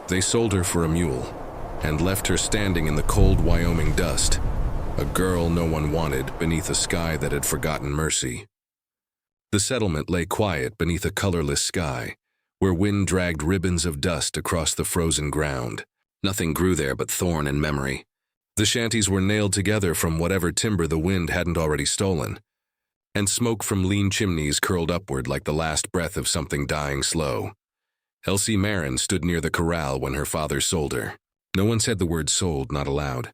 They sold her for a mule and left her standing in the cold Wyoming dust, a girl no one wanted beneath a sky that had forgotten mercy. The settlement lay quiet beneath a colorless sky, where wind dragged ribbons of dust across the frozen ground. Nothing grew there but thorn and memory. The shanties were nailed together from whatever timber the wind hadn't already stolen, and smoke from lean chimneys curled upward like the last breath of something dying slow. Elsie Marin stood near the corral when her father sold her. No one said the word sold, not aloud,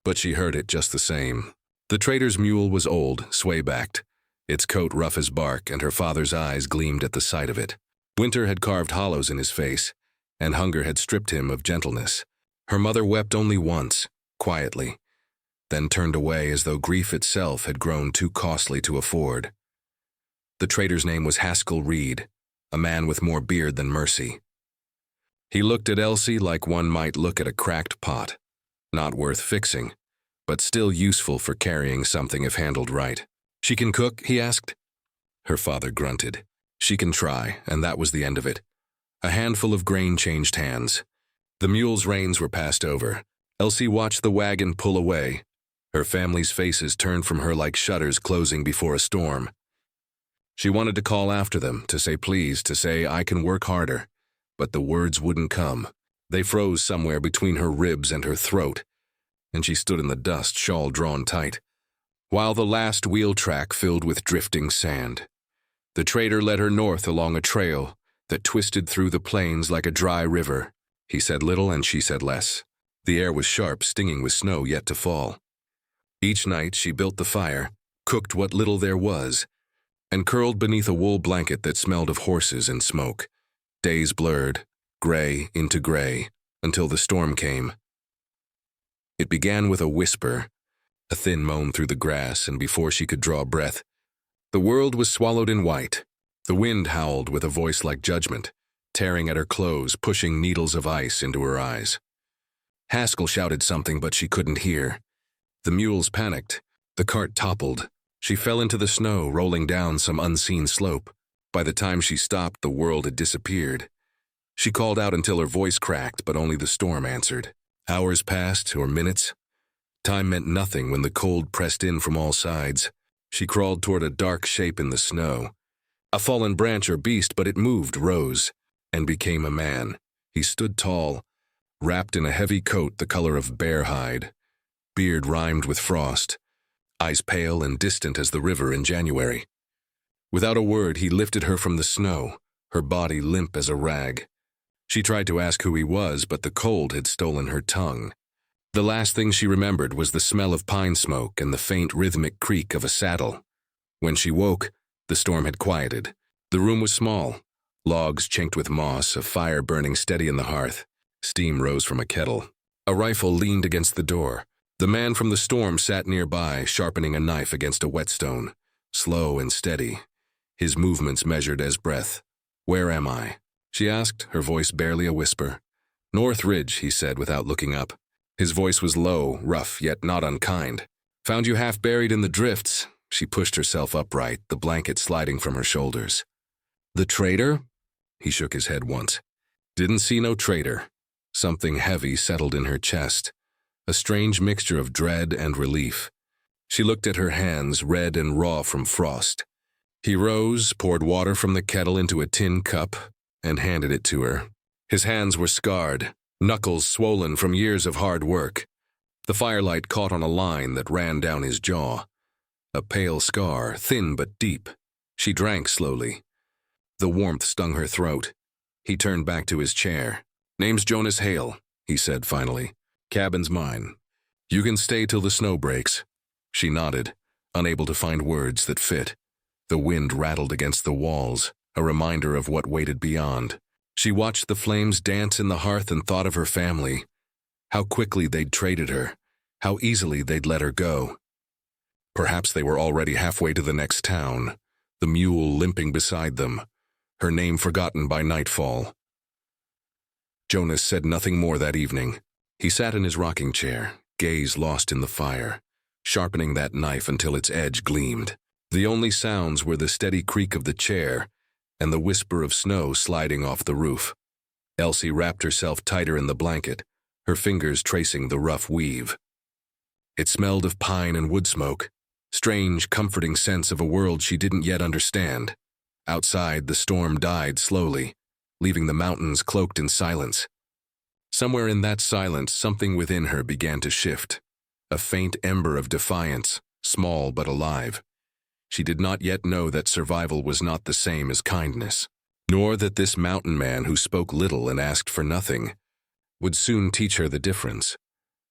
but she heard it just the same. The trader's mule was old, sway-backed, its coat rough as bark, and her father's eyes gleamed at the sight of it. Winter had carved hollows in his face, and hunger had stripped him of gentleness. Her mother wept only once, quietly, then turned away as though grief itself had grown too costly to afford. The trader's name was Haskell Reed, a man with more beard than mercy. He looked at Elsie like one might look at a cracked pot, not worth fixing, but still useful for carrying something if handled right. "She can cook?" he asked. Her father grunted. "She can try," and that was the end of it. A handful of grain changed hands. The mule's reins were passed over. Elsie watched the wagon pull away. Her family's faces turned from her like shutters closing before a storm. She wanted to call after them, to say please, to say I can work harder, but the words wouldn't come. They froze somewhere between her ribs and her throat, and she stood in the dust, shawl drawn tight, while the last wheel track filled with drifting sand. The trader led her north along a trail that twisted through the plains like a dry river. He said little and she said less. The air was sharp, stinging with snow yet to fall. Each night she built the fire, cooked what little there was, and curled beneath a wool blanket that smelled of horses and smoke. Days blurred, gray into gray, until the storm came. It began with a whisper, a thin moan through the grass, and before she could draw breath, the world was swallowed in white. The wind howled with a voice like judgment, tearing at her clothes, pushing needles of ice into her eyes. Haskell shouted something, but she couldn't hear. The mules panicked. The cart toppled. She fell into the snow, rolling down some unseen slope. By the time she stopped, the world had disappeared. She called out until her voice cracked, but only the storm answered. Hours passed, or minutes. Time meant nothing when the cold pressed in from all sides. She crawled toward a dark shape in the snow. A fallen branch or beast, but it moved, rose, and became a man. He stood tall, wrapped in a heavy coat the color of bear hide, beard rimed with frost, eyes pale and distant as the river in January. Without a word, he lifted her from the snow, her body limp as a rag. She tried to ask who he was, but the cold had stolen her tongue. The last thing she remembered was the smell of pine smoke and the faint rhythmic creak of a saddle. When she woke, the storm had quieted. The room was small, logs chinked with moss, a fire burning steady in the hearth. Steam rose from a kettle. A rifle leaned against the door. The man from the storm sat nearby, sharpening a knife against a whetstone, slow and steady, his movements measured as breath. "Where am I?" she asked, her voice barely a whisper. "North Ridge," he said without looking up. His voice was low, rough, yet not unkind. "Found you half buried in the drifts." She pushed herself upright, the blanket sliding from her shoulders. "The traitor?" He shook his head once. "Didn't see no traitor." Something heavy settled in her chest, a strange mixture of dread and relief. She looked at her hands, red and raw from frost. He rose, poured water from the kettle into a tin cup, and handed it to her. His hands were scarred, knuckles swollen from years of hard work. The firelight caught on a line that ran down his jaw. A pale scar, thin but deep. She drank slowly. The warmth stung her throat. He turned back to his chair. "Name's Jonas Hale," he said finally. "Cabin's mine. You can stay till the snow breaks." She nodded, unable to find words that fit. The wind rattled against the walls, a reminder of what waited beyond. She watched the flames dance in the hearth and thought of her family. How quickly they'd traded her, how easily they'd let her go. Perhaps they were already halfway to the next town, the mule limping beside them, her name forgotten by nightfall. Jonas said nothing more that evening. He sat in his rocking chair, gaze lost in the fire, sharpening that knife until its edge gleamed. The only sounds were the steady creak of the chair and the whisper of snow sliding off the roof. Elsie wrapped herself tighter in the blanket, her fingers tracing the rough weave. It smelled of pine and wood smoke, strange, comforting sense of a world she didn't yet understand. Outside, the storm died slowly, leaving the mountains cloaked in silence. Somewhere in that silence, something within her began to shift, a faint ember of defiance, small but alive. She did not yet know that survival was not the same as kindness, nor that this mountain man who spoke little and asked for nothing would soon teach her the difference.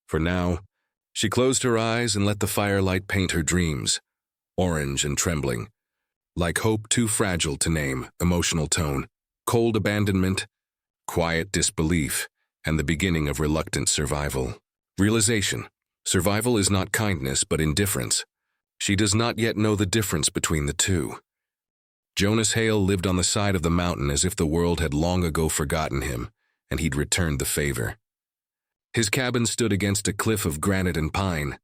For now, she closed her eyes and let the firelight paint her dreams, orange and trembling, like hope too fragile to name, emotional tone, cold abandonment, quiet disbelief, and the beginning of reluctant survival. Realization: survival is not kindness but indifference. She does not yet know the difference between the two. Jonas Hale lived on the side of the mountain as if the world had long ago forgotten him, and he'd returned the favor. His cabin stood against a cliff of granite and pine,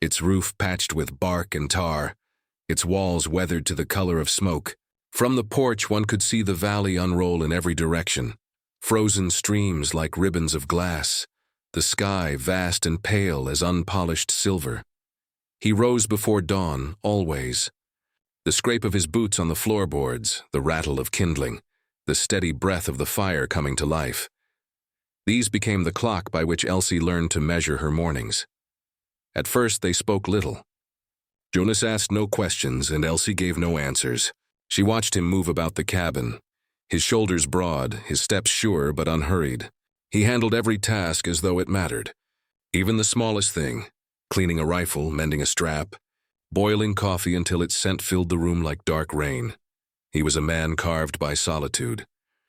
its roof patched with bark and tar, its walls weathered to the color of smoke. From the porch one could see the valley unroll in every direction, frozen streams like ribbons of glass, the sky vast and pale as unpolished silver. He rose before dawn, always. The scrape of his boots on the floorboards, the rattle of kindling, the steady breath of the fire coming to life. These became the clock by which Elsie learned to measure her mornings. At first they spoke little. Jonas asked no questions and Elsie gave no answers. She watched him move about the cabin, his shoulders broad, his steps sure but unhurried. He handled every task as though it mattered. Even the smallest thing, cleaning a rifle, mending a strap, boiling coffee until its scent filled the room like dark rain. He was a man carved by solitude.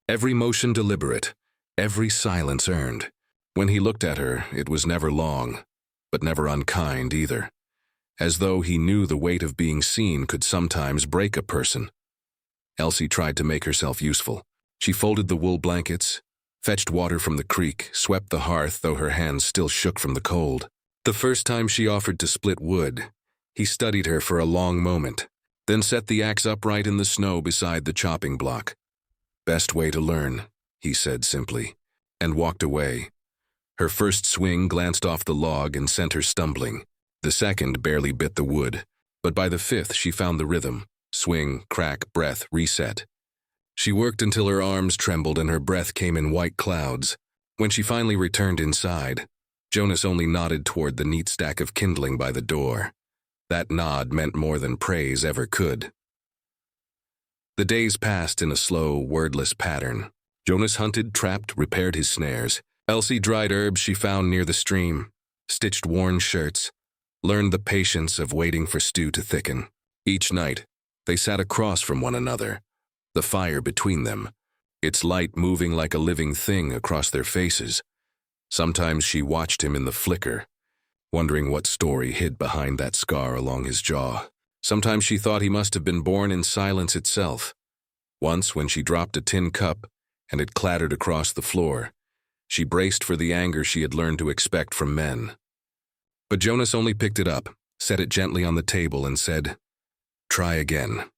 Every motion deliberate, every silence earned. When he looked at her, it was never long, but never unkind either, as though he knew the weight of being seen could sometimes break a person. Elsie tried to make herself useful. She folded the wool blankets, fetched water from the creek, swept the hearth though her hands still shook from the cold. The first time she offered to split wood, he studied her for a long moment, then set the axe upright in the snow beside the chopping block. "Best way to learn," he said simply, and walked away. Her first swing glanced off the log and sent her stumbling. The second barely bit the wood, but by the fifth she found the rhythm. Swing, crack, breath, reset. She worked until her arms trembled and her breath came in white clouds. When she finally returned inside, Jonas only nodded toward the neat stack of kindling by the door. That nod meant more than praise ever could. The days passed in a slow, wordless pattern. Jonas hunted, trapped, repaired his snares. Elsie dried herbs she found near the stream, stitched worn shirts, learned the patience of waiting for stew to thicken. Each night, they sat across from one another, the fire between them, its light moving like a living thing across their faces. Sometimes she watched him in the flicker, wondering what story hid behind that scar along his jaw. Sometimes she thought he must have been born in silence itself. Once, when she dropped a tin cup and it clattered across the floor, she braced for the anger she had learned to expect from men. But Jonas only picked it up, set it gently on the table and said, "Try again."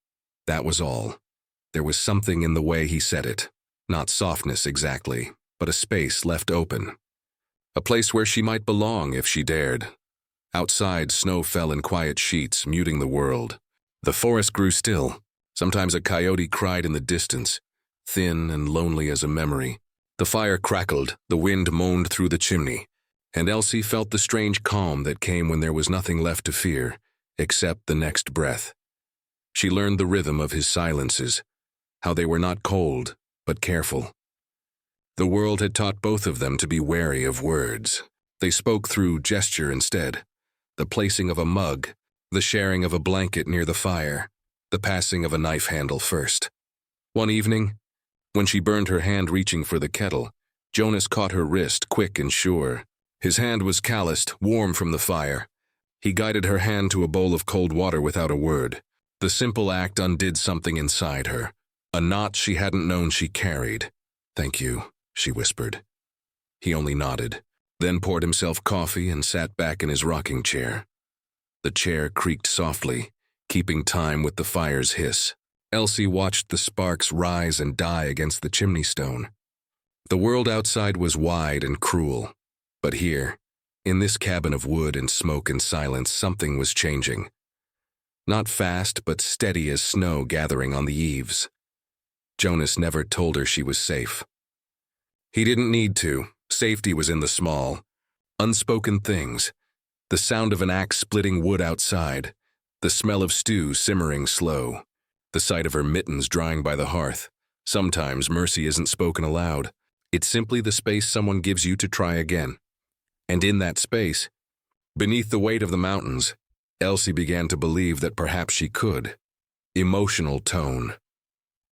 That was all. There was something in the way he said it. Not softness exactly, but a space left open. A place where she might belong if she dared. Outside, snow fell in quiet sheets, muting the world. The forest grew still. Sometimes a coyote cried in the distance, thin and lonely as a memory. The fire crackled, the wind moaned through the chimney, and Elsie felt the strange calm that came when there was nothing left to fear, except the next breath. She learned the rhythm of his silences, how they were not cold, but careful. The world had taught both of them to be wary of words. They spoke through gesture instead, the placing of a mug, the sharing of a blanket near the fire, the passing of a knife handle first. One evening, when she burned her hand reaching for the kettle, Jonas caught her wrist, quick and sure. His hand was calloused, warm from the fire. He guided her hand to a bowl of cold water without a word. The simple act undid something inside her, a knot she hadn't known she carried. "Thank you," she whispered. He only nodded, then poured himself coffee and sat back in his rocking chair. The chair creaked softly, keeping time with the fire's hiss. Elsie watched the sparks rise and die against the chimney stone. The world outside was wide and cruel, but here, in this cabin of wood and smoke and silence, something was changing. Not fast, but steady as snow gathering on the eaves. Jonas never told her she was safe. He didn't need to. Safety was in the small, unspoken things. The sound of an axe splitting wood outside, the smell of stew simmering slow, the sight of her mittens drying by the hearth. Sometimes mercy isn't spoken aloud. It's simply the space someone gives you to try again. And in that space, beneath the weight of the mountains, Elsie began to believe that perhaps she could. Emotional tone.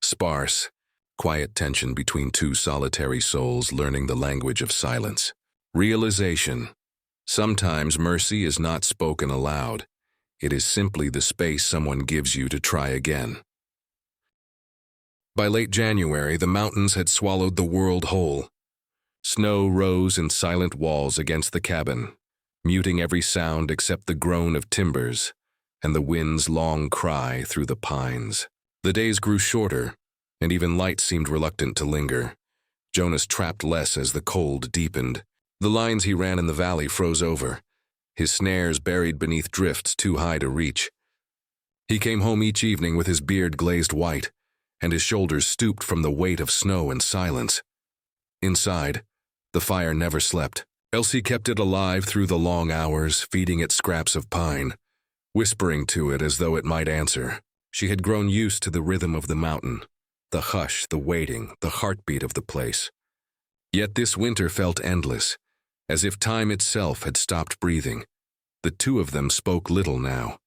Sparse, quiet tension between two solitary souls learning the language of silence. Realization. Sometimes mercy is not spoken aloud. It is simply the space someone gives you to try again. By late January, the mountains had swallowed the world whole. Snow rose in silent walls against the cabin, muting every sound except the groan of timbers and the wind's long cry through the pines. The days grew shorter, and even light seemed reluctant to linger. Jonas trapped less as the cold deepened. The lines he ran in the valley froze over, his snares buried beneath drifts too high to reach. He came home each evening with his beard glazed white, and his shoulders stooped from the weight of snow and silence. Inside, the fire never slept. Elsie kept it alive through the long hours, feeding it scraps of pine, whispering to it as though it might answer. She had grown used to the rhythm of the mountain, the hush, the waiting, the heartbeat of the place. Yet this winter felt endless, as if time itself had stopped breathing. The two of them spoke little now.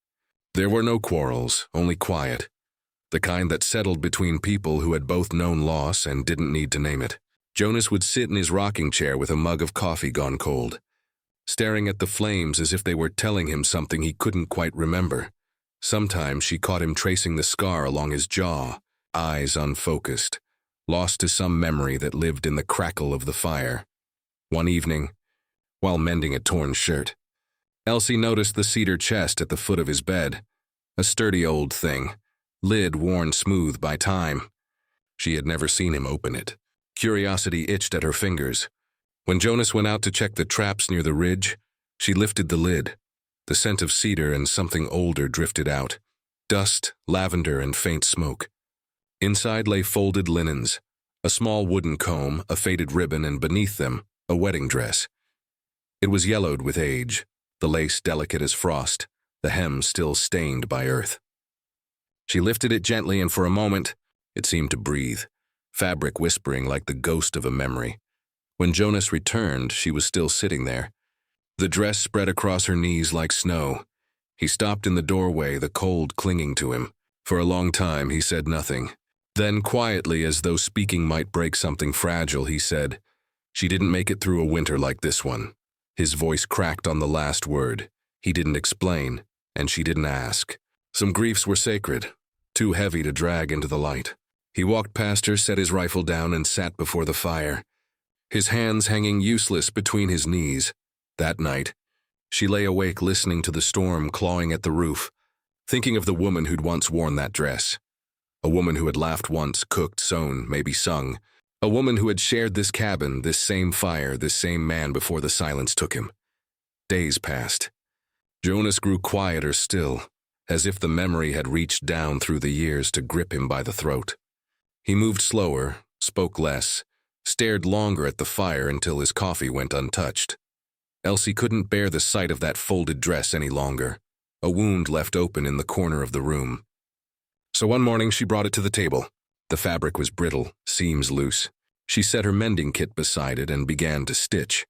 There were no quarrels, only quiet, the kind that settled between people who had both known loss and didn't need to name it. Jonas would sit in his rocking chair with a mug of coffee gone cold, staring at the flames as if they were telling him something he couldn't quite remember. Sometimes she caught him tracing the scar along his jaw, eyes unfocused, lost to some memory that lived in the crackle of the fire. One evening, while mending a torn shirt, Elsie noticed the cedar chest at the foot of his bed, a sturdy old thing, lid worn smooth by time. She had never seen him open it. Curiosity itched at her fingers. When Jonas went out to check the traps near the ridge, she lifted the lid. The scent of cedar and something older drifted out. Dust, lavender, and faint smoke. Inside lay folded linens, a small wooden comb, a faded ribbon, and beneath them, a wedding dress. It was yellowed with age, the lace delicate as frost, the hem still stained by earth. She lifted it gently, and for a moment, it seemed to breathe, fabric whispering like the ghost of a memory. When Jonas returned, she was still sitting there. The dress spread across her knees like snow. He stopped in the doorway, the cold clinging to him. For a long time, he said nothing. Then, quietly, as though speaking might break something fragile, he said, "She didn't make it through a winter like this one." His voice cracked on the last word. He didn't explain, and she didn't ask. Some griefs were sacred, too heavy to drag into the light. He walked past her, set his rifle down, and sat before the fire, his hands hanging useless between his knees. That night, she lay awake listening to the storm clawing at the roof, thinking of the woman who'd once worn that dress. A woman who had laughed once, cooked, sewn, maybe sung. A woman who had shared this cabin, this same fire, this same man before the silence took him. Days passed. Jonas grew quieter still, as if the memory had reached down through the years to grip him by the throat. He moved slower, spoke less, stared longer at the fire until his coffee went untouched. Elsie couldn't bear the sight of that folded dress any longer, a wound left open in the corner of the room. So one morning she brought it to the table. The fabric was brittle, seams loose. She set her mending kit beside it and began to stitch.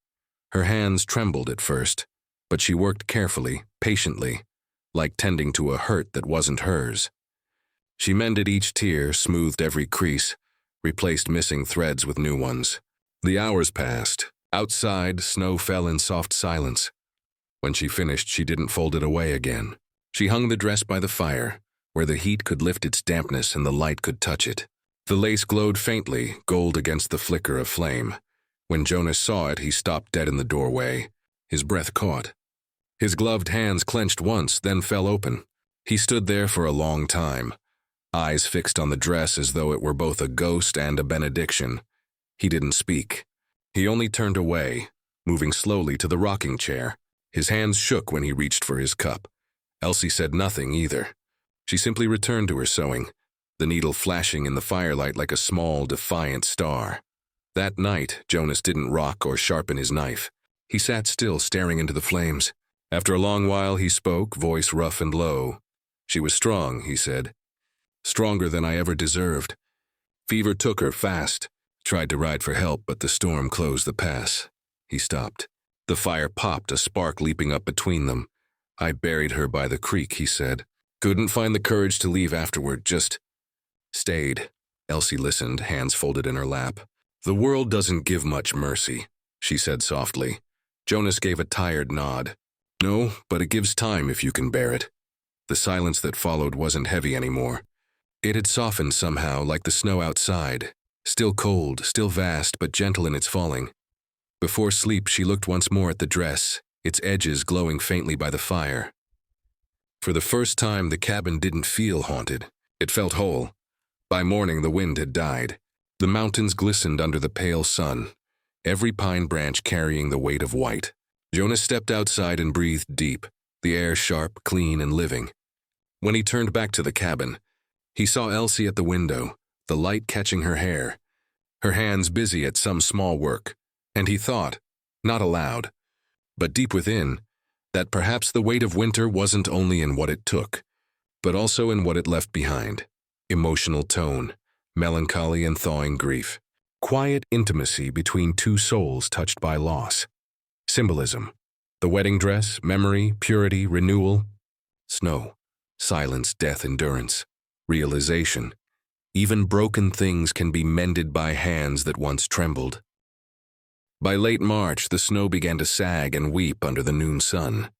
Her hands trembled at first, but she worked carefully, patiently, like tending to a hurt that wasn't hers. She mended each tear, smoothed every crease, replaced missing threads with new ones. The hours passed. Outside, snow fell in soft silence. When she finished, she didn't fold it away again. She hung the dress by the fire, where the heat could lift its dampness and the light could touch it. The lace glowed faintly, gold against the flicker of flame. When Jonas saw it, he stopped dead in the doorway. His breath caught. His gloved hands clenched once, then fell open. He stood there for a long time, eyes fixed on the dress as though it were both a ghost and a benediction. He didn't speak. He only turned away, moving slowly to the rocking chair. His hands shook when he reached for his cup. Elsie said nothing either. She simply returned to her sewing, the needle flashing in the firelight like a small, defiant star. That night, Jonas didn't rock or sharpen his knife. He sat still, staring into the flames. After a long while, he spoke, voice rough and low. "She was strong," he said. "Stronger than I ever deserved. Fever took her fast. Tried to ride for help, but the storm closed the pass." He stopped. The fire popped, a spark leaping up between them. "I buried her by the creek," he said. "Couldn't find the courage to leave afterward, just stayed." Elsie listened, hands folded in her lap. "The world doesn't give much mercy," she said softly. Jonas gave a tired nod. "No, but it gives time if you can bear it." The silence that followed wasn't heavy anymore. It had softened somehow, like the snow outside. Still cold, still vast, but gentle in its falling. Before sleep, she looked once more at the dress, its edges glowing faintly by the fire. For the first time, the cabin didn't feel haunted. It felt whole. By morning, the wind had died. The mountains glistened under the pale sun, every pine branch carrying the weight of white. Jonas stepped outside and breathed deep, the air sharp, clean, and living. When he turned back to the cabin, he saw Elsie at the window, the light catching her hair, her hands busy at some small work, and he thought, not aloud, but deep within, that perhaps the weight of winter wasn't only in what it took, but also in what it left behind. Emotional tone, melancholy and thawing grief, quiet intimacy between two souls touched by loss. Symbolism, the wedding dress, memory, purity, renewal. Snow, silence, death, endurance. Realization, even broken things can be mended by hands that once trembled. By late March, the snow began to sag and weep under the noon sun.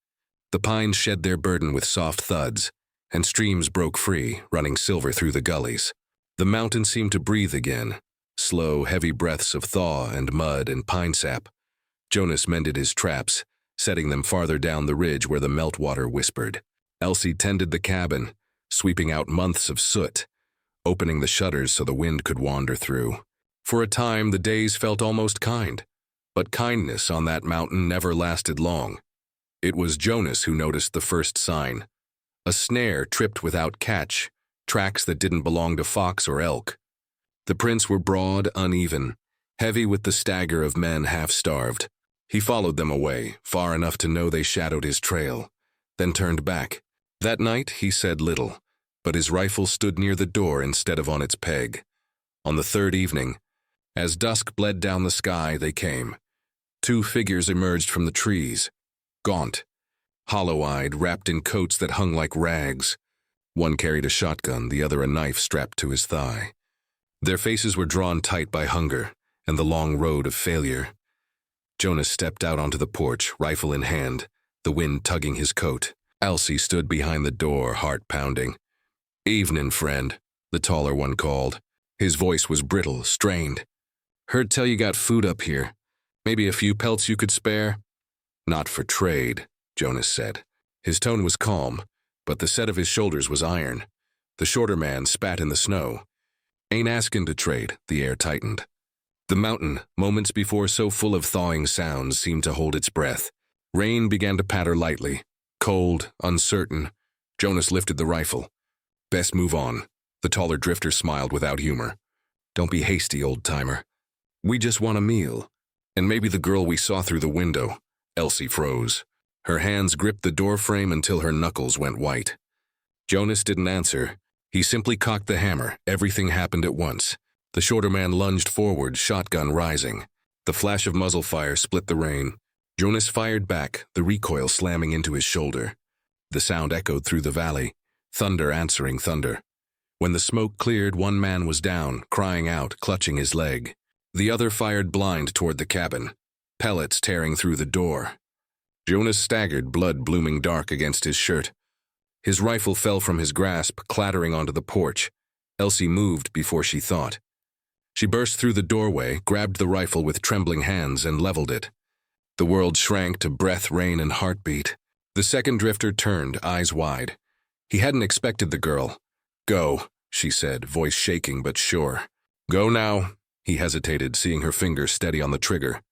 The pines shed their burden with soft thuds, and streams broke free, running silver through the gullies. The mountain seemed to breathe again, slow, heavy breaths of thaw and mud and pine sap. Jonas mended his traps, setting them farther down the ridge where the meltwater whispered. Elsie tended the cabin, sweeping out months of soot, opening the shutters so the wind could wander through. For a time, the days felt almost kind, but kindness on that mountain never lasted long. It was Jonas who noticed the first sign. A snare tripped without catch, tracks that didn't belong to fox or elk. The prints were broad, uneven, heavy with the stagger of men half-starved. He followed them away, far enough to know they shadowed his trail, then turned back. That night, he said little, but his rifle stood near the door instead of on its peg. On the third evening, as dusk bled down the sky, they came. Two figures emerged from the trees, gaunt, hollow-eyed, wrapped in coats that hung like rags. One carried a shotgun, the other a knife strapped to his thigh. Their faces were drawn tight by hunger and the long road of failure. Jonas stepped out onto the porch, rifle in hand, the wind tugging his coat. Elsie stood behind the door, heart pounding. "Evening, friend," the taller one called. His voice was brittle, strained. "Heard tell you got food up here. Maybe a few pelts you could spare?" "Not for trade," Jonas said. His tone was calm, but the set of his shoulders was iron. The shorter man spat in the snow. "Ain't askin' to trade," the air tightened. The mountain, moments before so full of thawing sounds, seemed to hold its breath. Rain began to patter lightly. Cold, uncertain, Jonas lifted the rifle. "Best move on." The taller drifter smiled without humor. "Don't be hasty, old-timer. We just want a meal. And maybe the girl we saw through the window." Elsie froze. Her hands gripped the doorframe until her knuckles went white. Jonas didn't answer. He simply cocked the hammer. Everything happened at once. The shorter man lunged forward, shotgun rising. The flash of muzzle fire split the rain. Jonas fired back, the recoil slamming into his shoulder. The sound echoed through the valley, thunder answering thunder. When the smoke cleared, one man was down, crying out, clutching his leg. The other fired blind toward the cabin, pellets tearing through the door. Jonas staggered, blood blooming dark against his shirt. His rifle fell from his grasp, clattering onto the porch. Elsie moved before she thought. She burst through the doorway, grabbed the rifle with trembling hands, and leveled it. The world shrank to breath, rain, and heartbeat. The second drifter turned, eyes wide. He hadn't expected the girl. "Go," she said, voice shaking but sure. "Go now. He hesitated, seeing her finger steady on the trigger.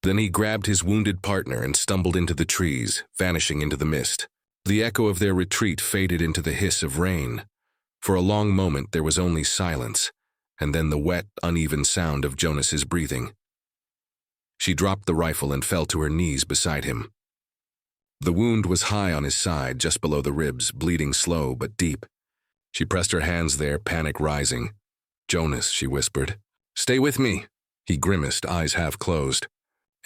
Then he grabbed his wounded partner and stumbled into the trees, vanishing into the mist. The echo of their retreat faded into the hiss of rain. For a long moment there was only silence, and then the wet, uneven sound of Jonas's breathing. She dropped the rifle and fell to her knees beside him. The wound was high on his side, just below the ribs, bleeding slow but deep. She pressed her hands there, panic rising. "Jonas," she whispered. "Stay with me." He grimaced, eyes half closed.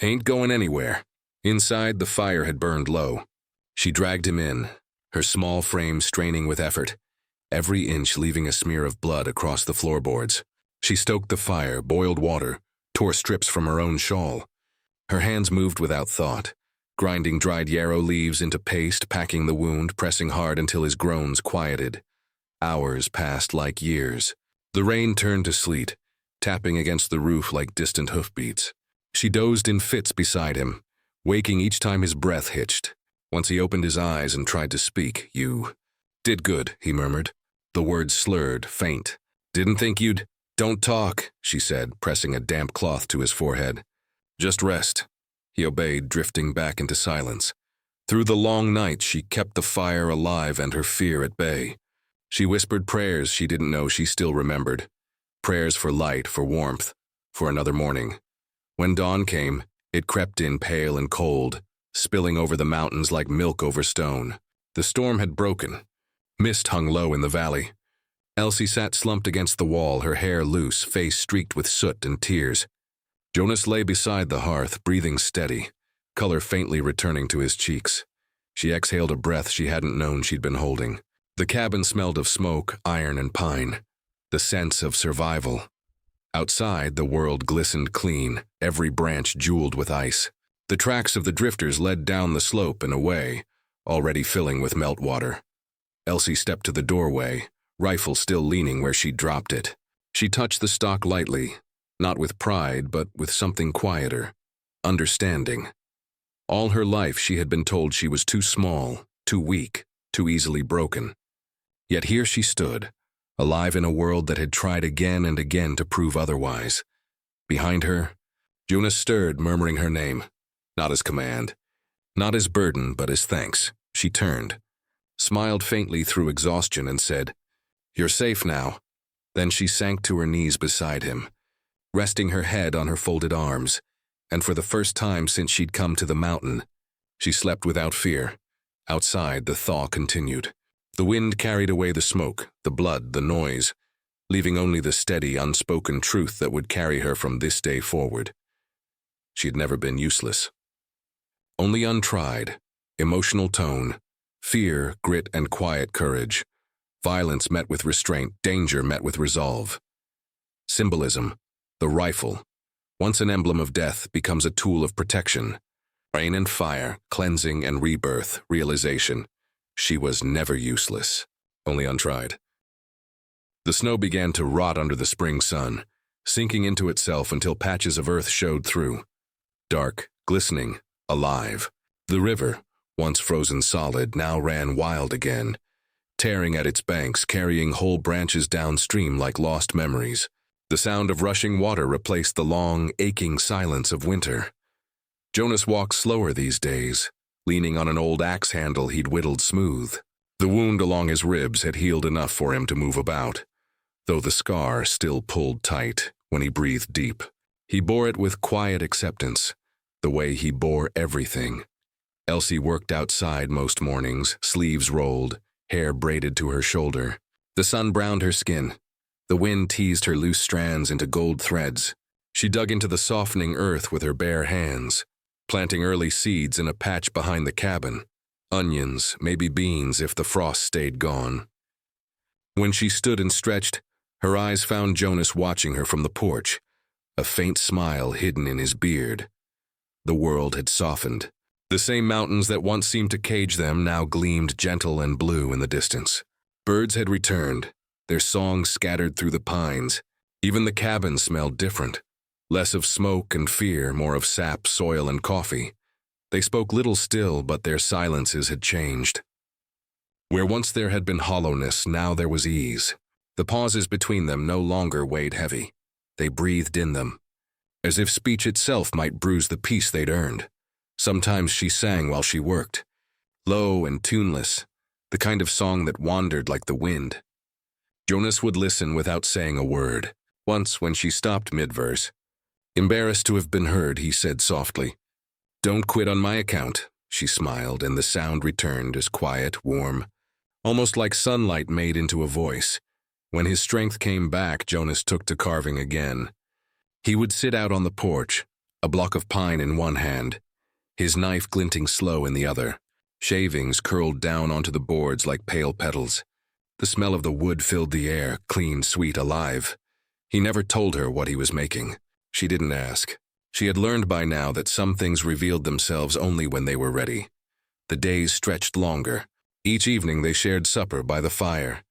"Ain't going anywhere." Inside, the fire had burned low. She dragged him in, her small frame straining with effort, every inch leaving a smear of blood across the floorboards. She stoked the fire, boiled water, tore strips from her own shawl. Her hands moved without thought, grinding dried yarrow leaves into paste, packing the wound, pressing hard until his groans quieted. Hours passed like years. The rain turned to sleet, tapping against the roof like distant hoofbeats. She dozed in fits beside him, waking each time his breath hitched. Once he opened his eyes and tried to speak. "You did good," he murmured. The words slurred, faint. "Didn't think you'd—" "Don't talk," she said, pressing a damp cloth to his forehead. "Just rest." He obeyed, drifting back into silence. Through the long night, she kept the fire alive and her fear at bay. She whispered prayers she didn't know she still remembered. Prayers for light, for warmth, for another morning. When dawn came, it crept in pale and cold, spilling over the mountains like milk over stone. The storm had broken. Mist hung low in the valley. Elsie sat slumped against the wall, her hair loose, face streaked with soot and tears. Jonas lay beside the hearth, breathing steady, color faintly returning to his cheeks. She exhaled a breath she hadn't known she'd been holding. The cabin smelled of smoke, iron, and pine, the sense of survival. Outside, the world glistened clean, every branch jeweled with ice. The tracks of the drifters led down the slope and away, already filling with meltwater. Elsie stepped to the doorway, rifle still leaning where she'd dropped it. She touched the stock lightly, not with pride, but with something quieter, understanding. All her life she had been told she was too small, too weak, too easily broken. Yet here she stood, alive in a world that had tried again and again to prove otherwise. Behind her, Jonas stirred, murmuring her name. Not his command, not his burden, but his thanks. She turned, smiled faintly through exhaustion, and said, "You're safe now." Then she sank to her knees beside him, resting her head on her folded arms, and for the first time since she'd come to the mountain, she slept without fear. Outside, the thaw continued. The wind carried away the smoke, the blood, the noise, leaving only the steady, unspoken truth that would carry her from this day forward. She had never been useless. Only untried, emotional tone, fear, grit, and quiet courage. Violence met with restraint, danger met with resolve. Symbolism, the rifle, once an emblem of death, becomes a tool of protection. Rain and fire, cleansing and rebirth, realization. She was never useless, only untried. The snow began to rot under the spring sun, sinking into itself until patches of earth showed through. Dark, glistening, alive. The river, once frozen solid, now ran wild again, tearing at its banks, carrying whole branches downstream like lost memories. The sound of rushing water replaced the long, aching silence of winter. Jonas walked slower these days, leaning on an old axe handle he'd whittled smooth. The wound along his ribs had healed enough for him to move about, though the scar still pulled tight when he breathed deep. He bore it with quiet acceptance, the way he bore everything. Elsie worked outside most mornings, sleeves rolled, hair braided to her shoulder. The sun browned her skin. The wind teased her loose strands into gold threads. She dug into the softening earth with her bare hands, planting early seeds in a patch behind the cabin. Onions, maybe beans if the frost stayed gone. When she stood and stretched, her eyes found Jonas watching her from the porch, a faint smile hidden in his beard. The world had softened. The same mountains that once seemed to cage them now gleamed gentle and blue in the distance. Birds had returned, their songs scattered through the pines. Even the cabin smelled different. Less of smoke and fear, more of sap, soil, and coffee. They spoke little still, but their silences had changed. Where once there had been hollowness, now there was ease. The pauses between them no longer weighed heavy. they breathed in them, as if speech itself might bruise the peace they'd earned. Sometimes she sang while she worked, low and tuneless, the kind of song that wandered like the wind. Jonas would listen without saying a word. Once, when she stopped mid-verse, embarrassed to have been heard, he said softly, "Don't quit on my account." She smiled, and the sound returned as quiet, warm, almost like sunlight made into a voice. When his strength came back, Jonas took to carving again. He would sit out on the porch, a block of pine in one hand, his knife glinting slow in the other. Shavings curled down onto the boards like pale petals. The smell of the wood filled the air, clean, sweet, alive. He never told her what he was making. She didn't ask. She had learned by now that some things revealed themselves only when they were ready. The days stretched longer. Each evening they shared supper by the fire.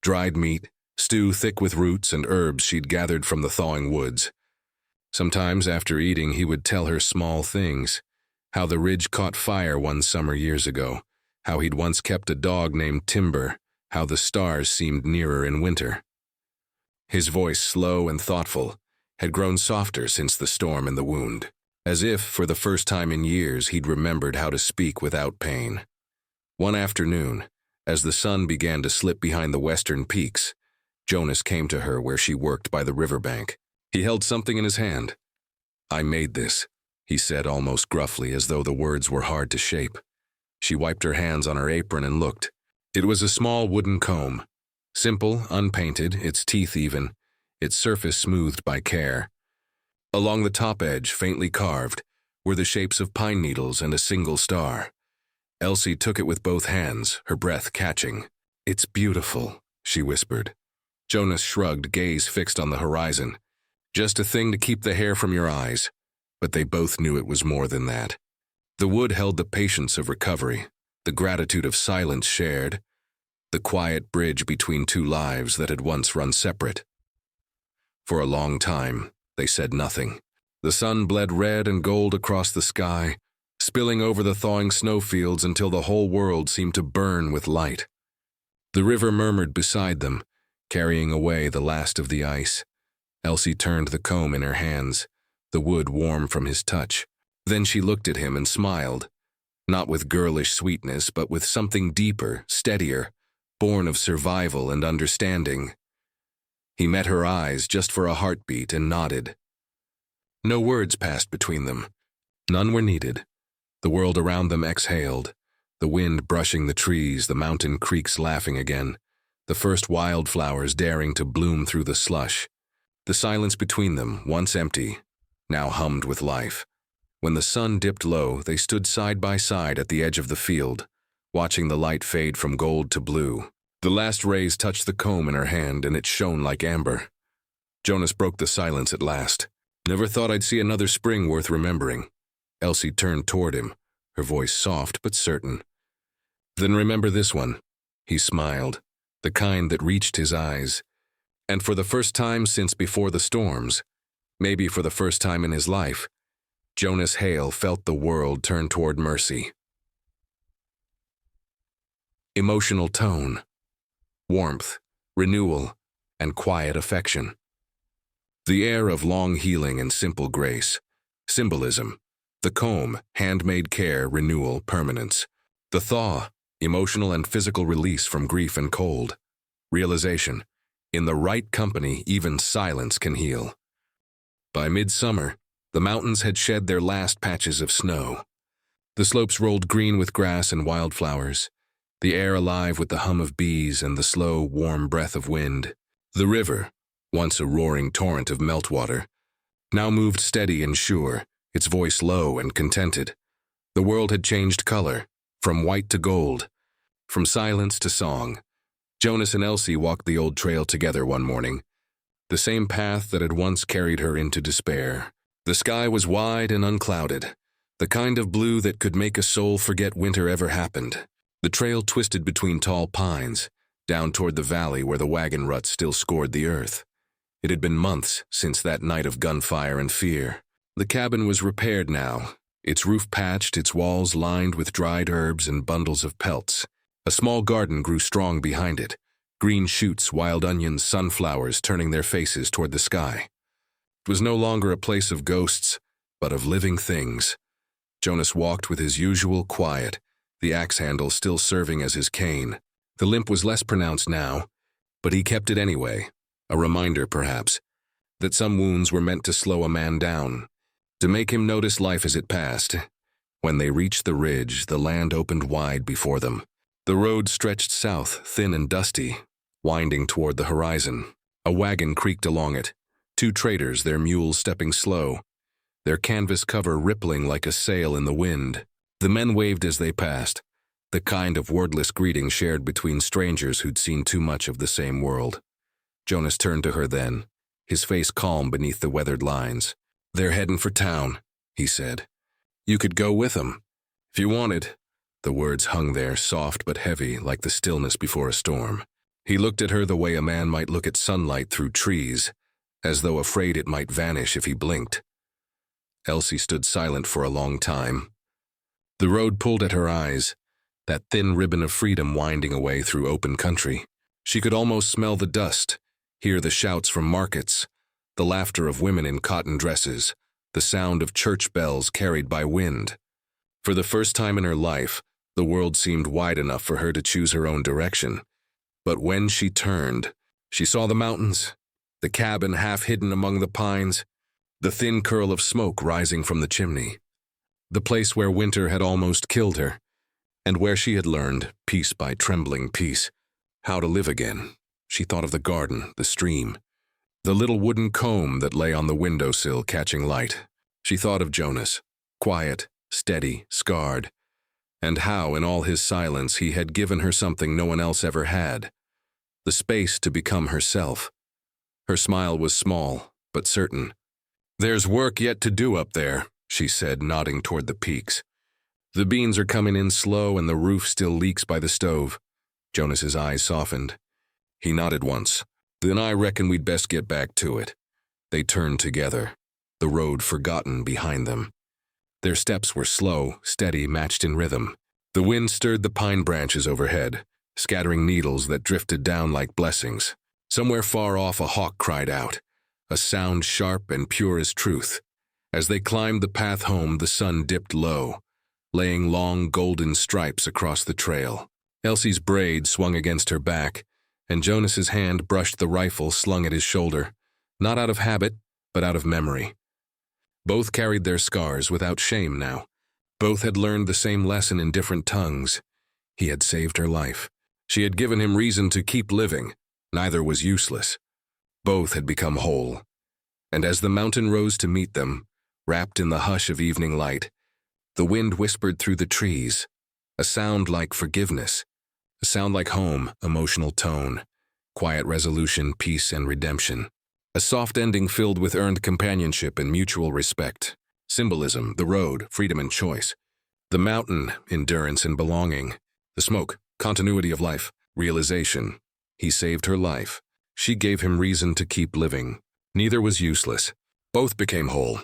Dried meat, stew thick with roots and herbs she'd gathered from the thawing woods. Sometimes after eating he would tell her small things. How the ridge caught fire one summer years ago. How he'd once kept a dog named Timber. How the stars seemed nearer in winter. His voice, slow and thoughtful, had grown softer since the storm and the wound. As if, for the first time in years, he'd remembered how to speak without pain. One afternoon, as the sun began to slip behind the western peaks, Jonas came to her where she worked by the riverbank. He held something in his hand. "I made this," he said almost gruffly, as though the words were hard to shape. She wiped her hands on her apron and looked. It was a small wooden comb, simple, unpainted, its teeth even, its surface smoothed by care. Along the top edge, faintly carved, were the shapes of pine needles and a single star. Elsie took it with both hands, her breath catching. "It's beautiful," she whispered. Jonas shrugged, gaze fixed on the horizon. "Just a thing to keep the hair from your eyes." But they both knew it was more than that. The wood held the patience of recovery, the gratitude of silence shared, the quiet bridge between two lives that had once run separate. For a long time, they said nothing. The sun bled red and gold across the sky, spilling over the thawing snowfields until the whole world seemed to burn with light. The river murmured beside them, carrying away the last of the ice. Elsie turned the comb in her hands, the wood warm from his touch. Then she looked at him and smiled, not with girlish sweetness, but with something deeper, steadier, born of survival and understanding. He met her eyes just for a heartbeat and nodded. No words passed between them. None were needed. The world around them exhaled, the wind brushing the trees, the mountain creeks laughing again, the first wildflowers daring to bloom through the slush. The silence between them, once empty, now hummed with life. When the sun dipped low, they stood side by side at the edge of the field, watching the light fade from gold to blue. The last rays touched the comb in her hand, and it shone like amber. Jonas broke the silence at last. "Never thought I'd see another spring worth remembering." Elsie turned toward him, her voice soft but certain. "Then remember this one." He smiled, the kind that reached his eyes. And for the first time since before the storms, maybe for the first time in his life, Jonas Hale felt the world turn toward mercy. Emotional tone, warmth, renewal, and quiet affection. The air of long healing and simple grace. Symbolism. The comb, handmade care, renewal, permanence. The thaw, emotional and physical release from grief and cold. Realization. In the right company, even silence can heal. By midsummer, the mountains had shed their last patches of snow. The slopes rolled green with grass and wildflowers, the air alive with the hum of bees and the slow, warm breath of wind. The river, once a roaring torrent of meltwater, now moved steady and sure, its voice low and contented. The world had changed color, from white to gold, from silence to song. Jonas and Elsie walked the old trail together one morning, the same path that had once carried her into despair. The sky was wide and unclouded, the kind of blue that could make a soul forget winter ever happened. The trail twisted between tall pines, down toward the valley where the wagon ruts still scored the earth. It had been months since that night of gunfire and fear. The cabin was repaired now, its roof patched, its walls lined with dried herbs and bundles of pelts. A small garden grew strong behind it, green shoots, wild onions, sunflowers turning their faces toward the sky. It was no longer a place of ghosts, but of living things. Jonas walked with his usual quiet, the axe handle still serving as his cane. The limp was less pronounced now, but he kept it anyway, a reminder, perhaps, that some wounds were meant to slow a man down, to make him notice life as it passed. When they reached the ridge, the land opened wide before them. The road stretched south, thin and dusty, winding toward the horizon. A wagon creaked along it, 2 traders, their mules stepping slow, their canvas cover rippling like a sail in the wind. The men waved as they passed, the kind of wordless greeting shared between strangers who'd seen too much of the same world. Jonas turned to her then, his face calm beneath the weathered lines. "They're heading for town," he said. "You could go with them, if you wanted." The words hung there, soft but heavy, like the stillness before a storm. He looked at her the way a man might look at sunlight through trees, as though afraid it might vanish if he blinked. Elsie stood silent for a long time. The road pulled at her eyes, that thin ribbon of freedom winding away through open country. She could almost smell the dust, hear the shouts from markets, the laughter of women in cotton dresses, the sound of church bells carried by wind. For the first time in her life, the world seemed wide enough for her to choose her own direction. But when she turned, she saw the mountains, the cabin half hidden among the pines, the thin curl of smoke rising from the chimney. The place where winter had almost killed her, and where she had learned, piece by trembling piece, how to live again. She thought of the garden, the stream, the little wooden comb that lay on the windowsill catching light. She thought of Jonas, quiet, steady, scarred, and how, in all his silence, he had given her something no one else ever had, the space to become herself. Her smile was small, but certain. "There's work yet to do up there," she said, nodding toward the peaks. "The beans are coming in slow and the roof still leaks by the stove." Jonas's eyes softened. He nodded once. "Then I reckon we'd best get back to it." They turned together, the road forgotten behind them. Their steps were slow, steady, matched in rhythm. The wind stirred the pine branches overhead, scattering needles that drifted down like blessings. Somewhere far off a hawk cried out, a sound sharp and pure as truth. As they climbed the path home, the sun dipped low, laying long golden stripes across the trail. Elsie's braid swung against her back, and Jonas's hand brushed the rifle slung at his shoulder, not out of habit, but out of memory. Both carried their scars without shame now. Both had learned the same lesson in different tongues. He had saved her life. She had given him reason to keep living. Neither was useless. Both had become whole. And as the mountain rose to meet them, wrapped in the hush of evening light, the wind whispered through the trees, a sound like forgiveness, a sound like home, emotional tone, quiet resolution, peace and redemption. A soft ending filled with earned companionship and mutual respect. Symbolism, the road, freedom and choice. The mountain, endurance and belonging. The smoke, continuity of life, realization. He saved her life. She gave him reason to keep living. Neither was useless. Both became whole.